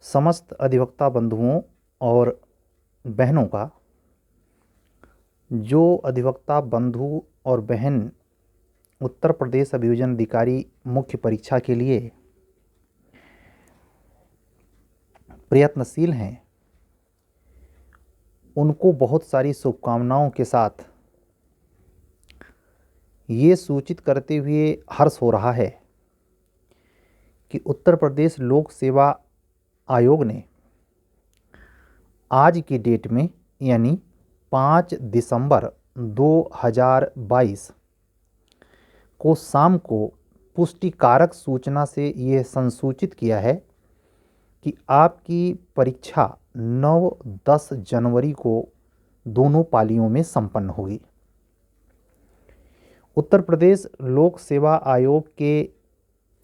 समस्त अधिवक्ता बंधुओं और बहनों का, जो अधिवक्ता बंधु और बहन उत्तर प्रदेश अभियोजन अधिकारी मुख्य परीक्षा के लिए प्रयत्नशील हैं, उनको बहुत सारी शुभकामनाओं के साथ ये सूचित करते हुए हर्ष हो रहा है कि उत्तर प्रदेश लोक सेवा आयोग ने आज की डेट में यानी 5 दिसंबर 2022 को शाम को पुष्टिकारक सूचना से ये संसूचित किया है कि आपकी परीक्षा 9-10 जनवरी को दोनों पालियों में संपन्न होगी। उत्तर प्रदेश लोक सेवा आयोग के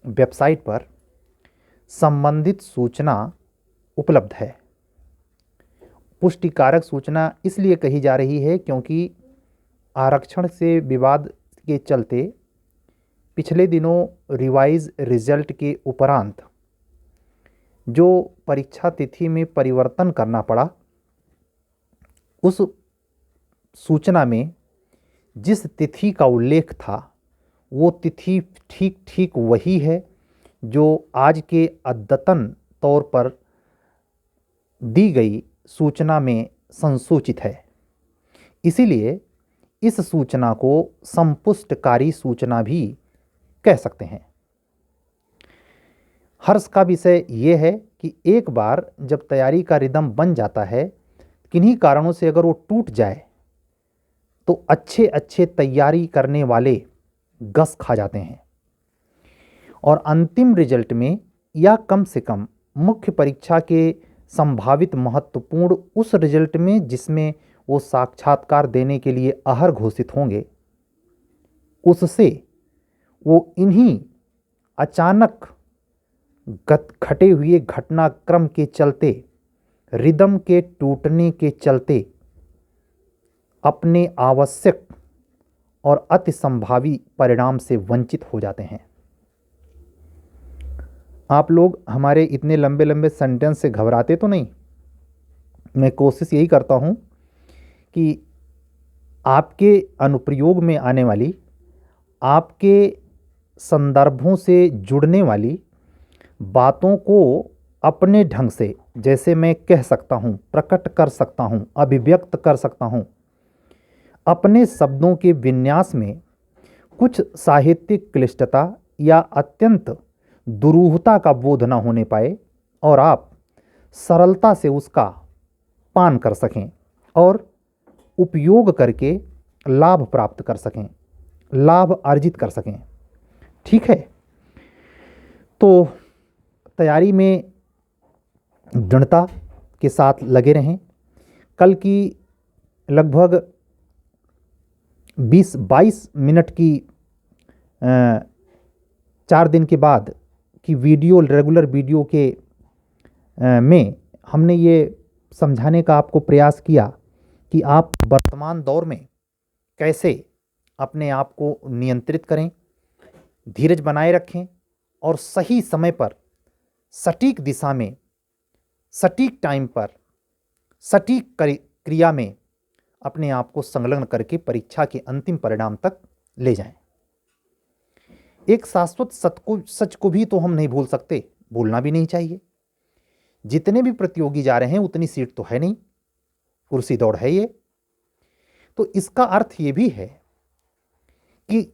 वेबसाइट पर संबंधित सूचना उपलब्ध है। पुष्टिकारक सूचना इसलिए कही जा रही है क्योंकि आरक्षण से विवाद के चलते पिछले दिनों रिवाइज रिजल्ट के उपरांत जो परीक्षा तिथि में परिवर्तन करना पड़ा, उस सूचना में जिस तिथि का उल्लेख था वो तिथि ठीक ठीक वही है जो आज के अद्यतन तौर पर दी गई सूचना में संसूचित है। इसीलिए इस सूचना को संपुष्टकारी सूचना भी कह सकते हैं। हर्ष का विषय ये है कि एक बार जब तैयारी का रिदम बन जाता है, किन्हीं कारणों से अगर वो टूट जाए तो अच्छे अच्छे तैयारी करने वाले गस खा जाते हैं और अंतिम रिजल्ट में या कम से कम मुख्य परीक्षा के संभावित महत्वपूर्ण उस रिजल्ट में जिसमें वो साक्षात्कार देने के लिए अहर घोषित होंगे, उससे वो इन्हीं अचानक घटे हुए घटनाक्रम के चलते, रिदम के टूटने के चलते अपने आवश्यक और अति संभावी परिणाम से वंचित हो जाते हैं। आप लोग हमारे इतने लंबे लंबे सेंटेंस से घबराते तो नहीं। मैं कोशिश यही करता हूँ कि आपके अनुप्रयोग में आने वाली, आपके संदर्भों से जुड़ने वाली बातों को अपने ढंग से, जैसे मैं कह सकता हूँ, प्रकट कर सकता हूँ, अभिव्यक्त कर सकता हूँ, अपने शब्दों के विन्यास में कुछ साहित्यिक क्लिष्टता या अत्यंत दुरूहता का बोध न होने पाए और आप सरलता से उसका पान कर सकें और उपयोग करके लाभ प्राप्त कर सकें, लाभ अर्जित कर सकें। ठीक है, तो तैयारी में दृढ़ता के साथ लगे रहें। कल की लगभग 20-22 मिनट की 4 दिन के बाद की वीडियो, रेगुलर वीडियो के में हमने ये समझाने का आपको प्रयास किया कि आप वर्तमान दौर में कैसे अपने आप को नियंत्रित करें, धीरज बनाए रखें और सही समय पर, सटीक दिशा में, सटीक टाइम पर, सटीक क्रिया में अपने आप को संलग्न करके परीक्षा के अंतिम परिणाम तक ले जाएं। एक शाश्वत सच को भी तो हम नहीं भूल सकते, भूलना भी नहीं चाहिए। जितने भी प्रतियोगी जा रहे हैं उतनी सीट तो है नहीं, कुर्सी दौड़ है ये। तो इसका अर्थ ये भी है कि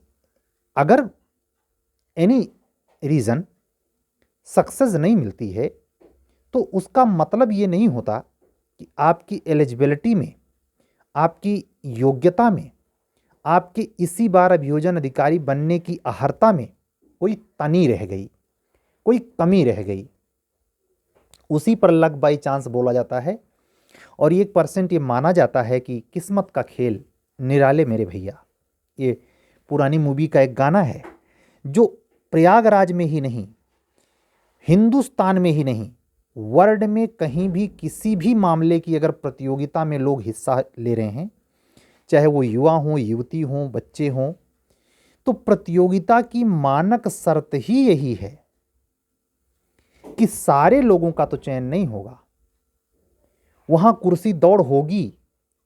अगर एनी रीज़न सक्सेस नहीं मिलती है तो उसका मतलब ये नहीं होता कि आपकी एलिजिबिलिटी में, आपकी योग्यता में, आपके इसी बार अभियोजन अधिकारी बनने की अहर्ता में कोई तनी रह गई, कोई कमी रह गई। उसी पर लक बाई चांस बोला जाता है और 1% ये माना जाता है कि किस्मत का खेल निराले मेरे भैया। ये पुरानी मूवी का एक गाना है जो प्रयागराज में ही नहीं, हिंदुस्तान में ही नहीं, वर्ल्ड में कहीं भी किसी भी मामले की अगर प्रतियोगिता में लोग हिस्सा ले रहे हैं, चाहे वो युवा हों, युवती हों, बच्चे हों, तो प्रतियोगिता की मानक शर्त ही यही है कि सारे लोगों का तो चयन नहीं होगा, वहाँ कुर्सी दौड़ होगी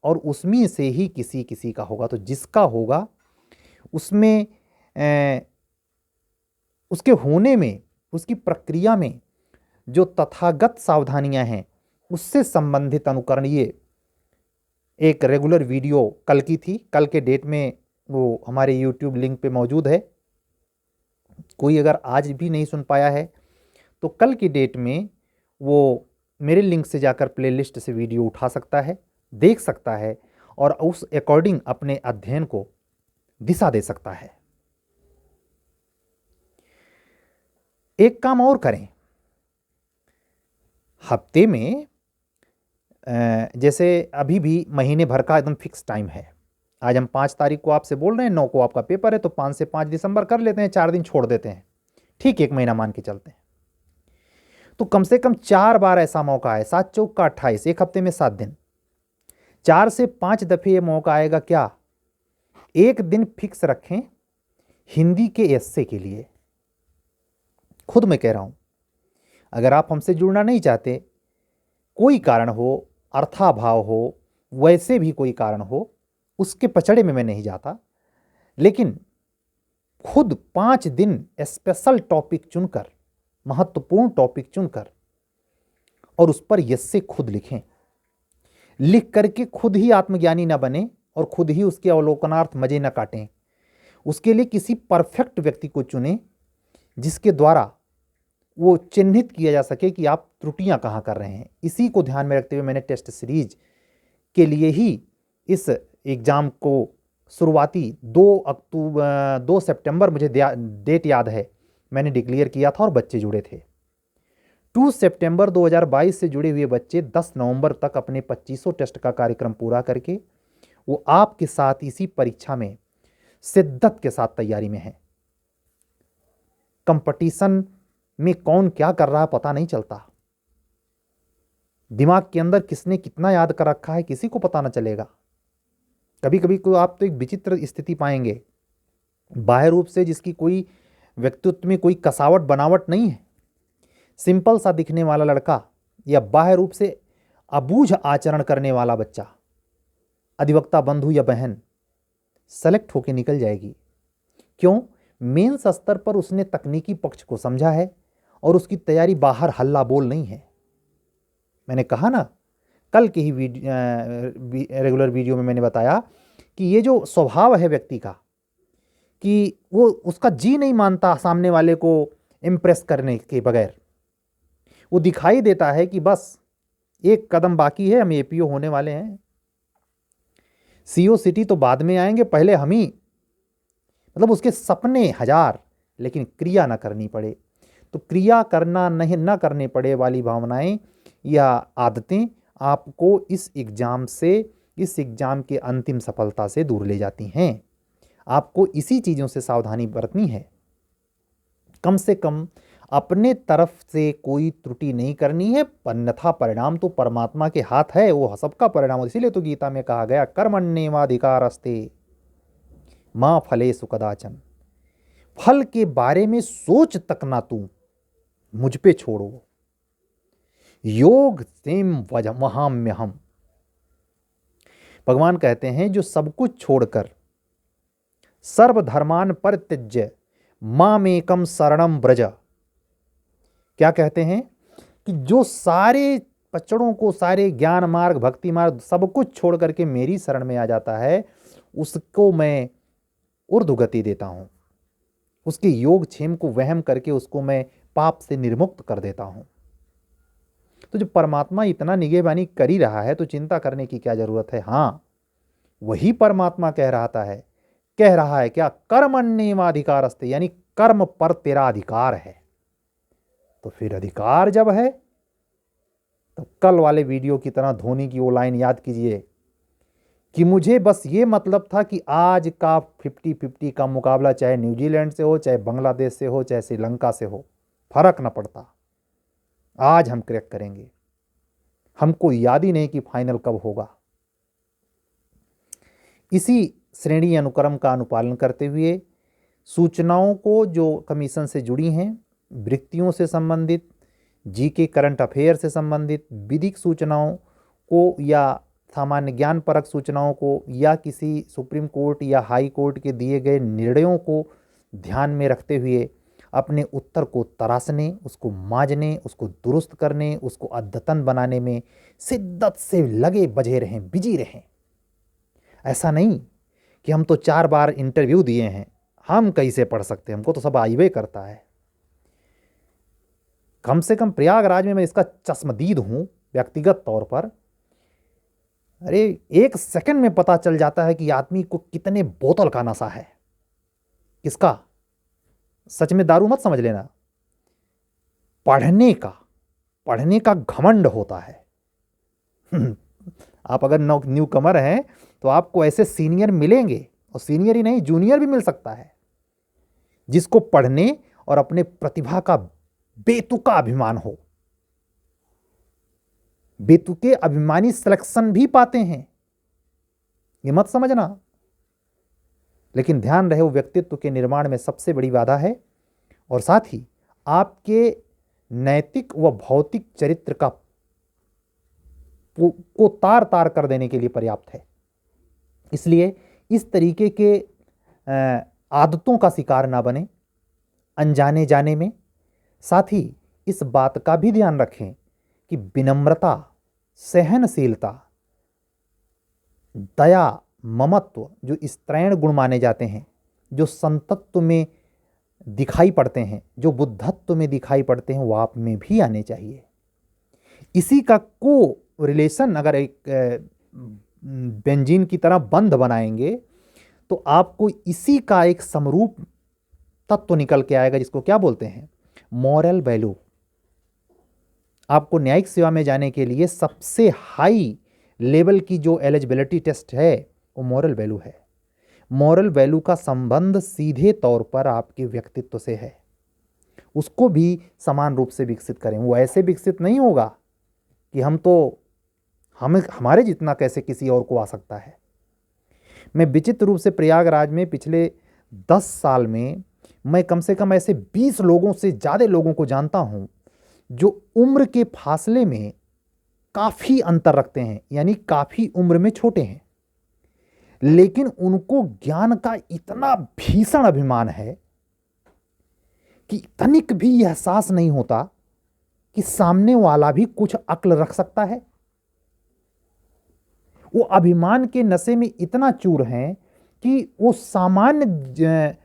और उसमें से ही किसी किसी का होगा। तो जिसका होगा उसमें उसके होने में, उसकी प्रक्रिया में जो तथागत सावधानियां हैं उससे संबंधित अनुकरण, ये एक रेगुलर वीडियो कल की थी, कल के डेट में वो हमारे YouTube लिंक पे मौजूद है। कोई अगर आज भी नहीं सुन पाया है तो कल की डेट में वो मेरे लिंक से जाकर प्लेलिस्ट से वीडियो उठा सकता है, देख सकता है और उस अकॉर्डिंग अपने अध्ययन को दिशा दे सकता है। एक काम और करें, हफ्ते में जैसे अभी भी महीने भर का एकदम फिक्स टाइम है। आज हम 5 तारीख को आपसे बोल रहे हैं, 9 को आपका पेपर है, तो 5 से 5 दिसंबर कर लेते हैं, 4 दिन छोड़ देते हैं, ठीक 1 महीना मान के चलते हैं। तो कम से कम 4 बार ऐसा मौका है, 7 चौक का 28, एक हफ्ते में 7 दिन, 4 से 5 दफे ये मौका आएगा। क्या एक दिन फिक्स रखें हिंदी के एस्से के लिए। खुद मैं कह रहा हूं, अगर आप हमसे जुड़ना नहीं चाहते, कोई कारण हो, अर्थाभाव हो, वैसे भी कोई कारण हो, उसके पचड़े में मैं नहीं जाता, लेकिन खुद 5 दिन स्पेशल टॉपिक चुनकर, महत्वपूर्ण टॉपिक चुनकर और उस पर यस से खुद लिखें। लिख करके खुद ही आत्मज्ञानी ना बने और खुद ही उसके अवलोकनार्थ मजे न काटें। उसके लिए किसी परफेक्ट व्यक्ति को चुनें जिसके द्वारा वो चिन्हित किया जा सके कि आप त्रुटियां कहाँ कर रहे हैं। इसी को ध्यान में रखते हुए मैंने टेस्ट सीरीज के लिए ही इस एग्ज़ाम को शुरुआती 2 सितंबर, मुझे डेट याद है, मैंने डिक्लेयर किया था और बच्चे जुड़े थे। 2 सितंबर 2022 से जुड़े हुए बच्चे 10 नवंबर तक अपने 2500 टेस्ट का कार्यक्रम पूरा करके वो आपके साथ इसी परीक्षा में शिद्दत के साथ तैयारी में है। कंपटीशन में कौन क्या कर रहा है पता नहीं चलता, दिमाग के अंदर किसने कितना याद कर रखा है किसी को पता ना चलेगा। कभी कभी को आप तो एक विचित्र स्थिति पाएंगे, बाह्य रूप से जिसकी कोई व्यक्तित्व में कोई कसावट बनावट नहीं है, सिंपल सा दिखने वाला लड़का या बाह्य रूप से अबूझ आचरण करने वाला बच्चा, अधिवक्ता बंधु या बहन सेलेक्ट होके निकल जाएगी। क्यों? मेंस स्तर पर उसने तकनीकी पक्ष को समझा है और उसकी तैयारी बाहर हल्ला बोल नहीं है। मैंने कहा ना, कल के ही रेगुलर वीडियो में मैंने बताया कि ये जो स्वभाव है व्यक्ति का कि वो उसका जी नहीं मानता सामने वाले को इम्प्रेस करने के बगैर, वो दिखाई देता है कि बस एक कदम बाकी है, हम एपीओ होने वाले हैं, सीओ सिटी तो बाद में आएंगे, पहले हम ही, मतलब उसके सपने हजार लेकिन क्रिया ना करनी पड़े। तो क्रिया करना नहीं ना करने पड़े वाली भावनाएं या आदतें आपको इस एग्ज़ाम से, इस एग्ज़ाम के अंतिम सफलता से दूर ले जाती हैं। आपको इसी चीज़ों से सावधानी बरतनी है। कम से कम अपने तरफ से कोई त्रुटि नहीं करनी है, अन्यथा परिणाम तो परमात्मा के हाथ है, वो सबका परिणाम। इसीलिए तो गीता में कहा गया कर्मण्येवाधिकारस्ते मां फलेषु कदाचन। फल के बारे में सोच तक ना तू मुझ पे छोड़ो। योग सेम वहाम्यहम। भगवान कहते हैं जो सब कुछ छोड़कर सर्वधर्मान परित्यज्य मामेकम शरणम ब्रज। क्या कहते हैं कि जो सारे पचड़ों को, सारे ज्ञान मार्ग, भक्ति मार्ग, सब कुछ छोड़ करके मेरी शरण में आ जाता है, उसको मैं ऊर्ध्वगति देता हूं, उसके योग क्षेम को वहम करके उसको मैं पाप से निर्मुक्त कर देता हूं। तो जो परमात्मा इतना निगहबानी कर ही रहा है तो चिंता करने की क्या जरूरत है। हाँ, वही परमात्मा कह रहा है क्या, कर्मण्येवाधिकारस्ते, यानी कर्म पर तेरा अधिकार है। तो फिर अधिकार जब है तो कल वाले वीडियो की तरह धोनी की वो लाइन याद कीजिए कि मुझे बस ये मतलब था कि आज का 50-50 का मुकाबला चाहे न्यूजीलैंड से हो, चाहे बांग्लादेश से हो, चाहे श्रीलंका से हो, फर्क न पड़ता, आज हम क्रैक करेंगे। हमको याद ही नहीं कि फाइनल कब होगा। इसी श्रेणी अनुक्रम का अनुपालन करते हुए सूचनाओं को जो कमीशन से जुड़ी हैं, वृत्तियों से संबंधित जीके करंट अफेयर से संबंधित विधिक सूचनाओं को या सामान्य ज्ञान परक सूचनाओं को या किसी सुप्रीम कोर्ट या हाई कोर्ट के दिए गए निर्णयों को ध्यान में रखते हुए अपने उत्तर को तराशने, उसको मांझने, उसको दुरुस्त करने, उसको अद्यतन बनाने में शिद्दत से लगे बझे रहें, बिजी रहें। ऐसा नहीं कि हम तो 4 बार इंटरव्यू दिए हैं, हम कैसे पढ़ सकते हैं, हमको तो सब आइवे करता है। कम से कम प्रयागराज में मैं इसका चश्मदीद हूं व्यक्तिगत तौर पर। अरे 1 सेकंड में पता चल जाता है कि आदमी को कितने बोतल का नशा है। किसका? सच में दारू मत समझ लेना, पढ़ने का घमंड होता है। आप अगर न्यू कमर हैं तो आपको ऐसे सीनियर मिलेंगे, और सीनियर ही नहीं जूनियर भी मिल सकता है, जिसको पढ़ने और अपने प्रतिभा का बेतुका अभिमान हो। बेतुके अभिमानी सिलेक्शन भी पाते हैं, ये मत समझना। लेकिन ध्यान रहे, वो व्यक्तित्व के निर्माण में सबसे बड़ी बाधा है और साथ ही आपके नैतिक व भौतिक चरित्र को तार तार कर देने के लिए पर्याप्त है। इसलिए इस तरीके के आदतों का शिकार ना बने अनजाने जाने में। साथ ही इस बात का भी ध्यान रखें कि विनम्रता, सहनशीलता, दया, ममत्व जो स्त्रैण गुण माने जाते हैं, जो संतत्व में दिखाई पड़ते हैं, जो बुद्धत्व में दिखाई पड़ते हैं, वो आप में भी आने चाहिए। इसी का को रिलेशन अगर एक बेंजीन की तरह बंध बनाएंगे तो आपको इसी का एक समरूप तत्व निकल के आएगा, जिसको क्या बोलते हैं? Moral value. आपको न्यायिक सेवा में जाने के लिए सबसे हाई लेवल की जो एलिजिबिलिटी टेस्ट है वो मॉरल वैल्यू है। मॉरल वैल्यू का संबंध सीधे तौर पर आपके व्यक्तित्व से है। उसको भी समान रूप से विकसित करें। वो ऐसे विकसित नहीं होगा कि हमारे जितना कैसे किसी और को आ सकता है। मैं विचित्र रूप से प्रयागराज में पिछले 10 साल में मैं कम से कम ऐसे 20 लोगों से ज़्यादा लोगों को जानता हूं जो उम्र के फासले में काफ़ी अंतर रखते हैं, यानी काफ़ी उम्र में छोटे हैं, लेकिन उनको ज्ञान का इतना भीषण अभिमान है कि तनिक भी एहसास नहीं होता कि सामने वाला भी कुछ अक्ल रख सकता है। वो अभिमान के नशे में इतना चूर हैं कि वो सामान्य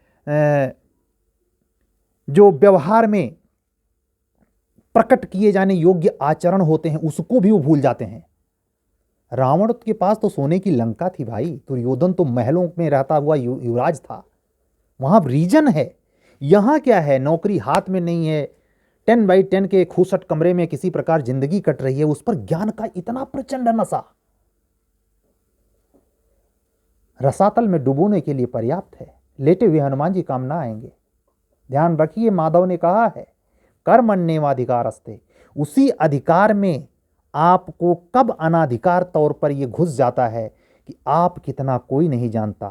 जो व्यवहार में प्रकट किए जाने योग्य आचरण होते हैं उसको भी वो भूल जाते हैं। रावण के पास तो सोने की लंका थी भाई, दुर्योधन तो महलों में रहता हुआ युवराज था। वहां रीजन है। यहां क्या है? नौकरी हाथ में नहीं है, 10x10 के खूसट कमरे में किसी प्रकार जिंदगी कट रही है, उस पर ज्ञान का इतना प्रचंड नशा रसातल में डुबोने के लिए पर्याप्त है। लेटे हुए हनुमान जी काम ना आएंगे। ध्यान रखिए, माधव ने कहा है कर्मण्येवाधिकारस्ते। उसी अधिकार में आपको कब अनाधिकार तौर पर यह घुस जाता है कि आप कितना कोई नहीं जानता,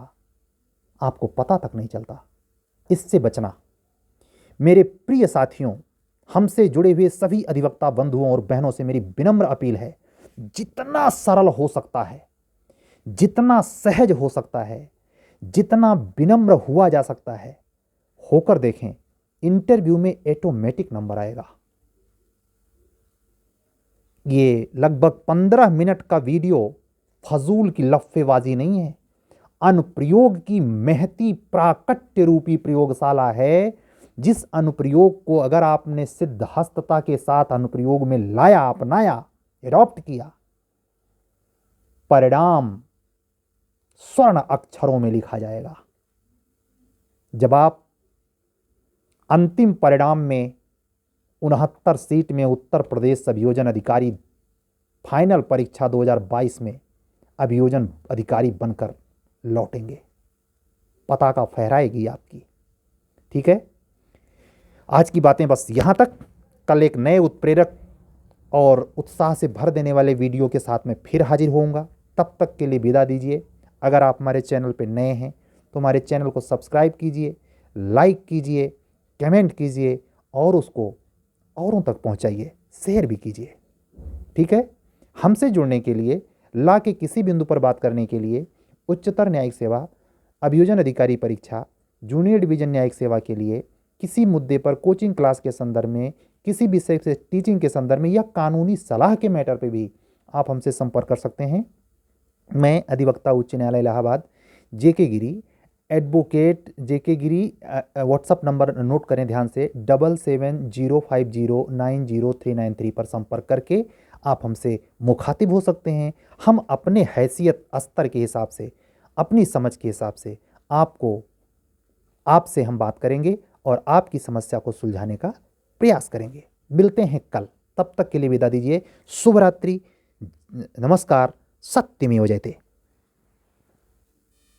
आपको पता तक नहीं चलता। इससे बचना। मेरे प्रिय साथियों, हमसे जुड़े हुए सभी अधिवक्ता बंधुओं और बहनों से मेरी विनम्र अपील है, जितना सरल हो सकता है, जितना सहज हो सकता है, जितना विनम्र हुआ जा सकता है, होकर देखें। इंटरव्यू में ऑटोमेटिक नंबर आएगा। ये लगभग 15 मिनट का वीडियो फजूल की लफ्फेबाजी नहीं है, अनुप्रयोग की महती प्राकट्य रूपी प्रयोगशाला है। जिस अनुप्रयोग को अगर आपने सिद्धहस्तता के साथ अनुप्रयोग में लाया, अपनाया, एडॉप्ट किया, परिणाम स्वर्ण अक्षरों में लिखा जाएगा। जब आप अंतिम परिणाम में 69 सीट में उत्तर प्रदेश अभियोजन अधिकारी फाइनल परीक्षा 2022 में अभियोजन अधिकारी बनकर लौटेंगे, पताका फहराएगी आपकी। ठीक है, आज की बातें बस यहां तक। कल एक नए उत्प्रेरक और उत्साह से भर देने वाले वीडियो के साथ में फिर हाजिर होऊंगा। तब तक के लिए विदा दीजिए। अगर आप हमारे चैनल पर नए हैं तो हमारे चैनल को सब्सक्राइब कीजिए, लाइक कीजिए, कमेंट कीजिए और उसको औरों तक पहुंचाइए। शेयर भी कीजिए। ठीक है, हमसे जुड़ने के लिए, लॉ के किसी बिंदु पर बात करने के लिए, उच्चतर न्यायिक सेवा, अभियोजन अधिकारी परीक्षा, जूनियर डिवीजन न्यायिक सेवा के लिए, किसी मुद्दे पर कोचिंग क्लास के संदर्भ में, किसी विषय से टीचिंग के संदर्भ में या कानूनी सलाह के मैटर पे भी आप हमसे संपर्क कर सकते हैं। मैं अधिवक्ता उच्च न्यायालय इलाहाबाद जेके गिरी, एडवोकेट जेके गिरी, व्हाट्सअप नंबर नोट करें ध्यान से 7705090393 पर संपर्क करके आप हमसे मुखातिब हो सकते हैं। हम अपने हैसियत स्तर के हिसाब से, अपनी समझ के हिसाब से आपसे हम बात करेंगे और आपकी समस्या को सुलझाने का प्रयास करेंगे। मिलते हैं कल, तब तक के लिए विदा दीजिए। शुभ रात्रि, नमस्कार, सत्यमेव जयते।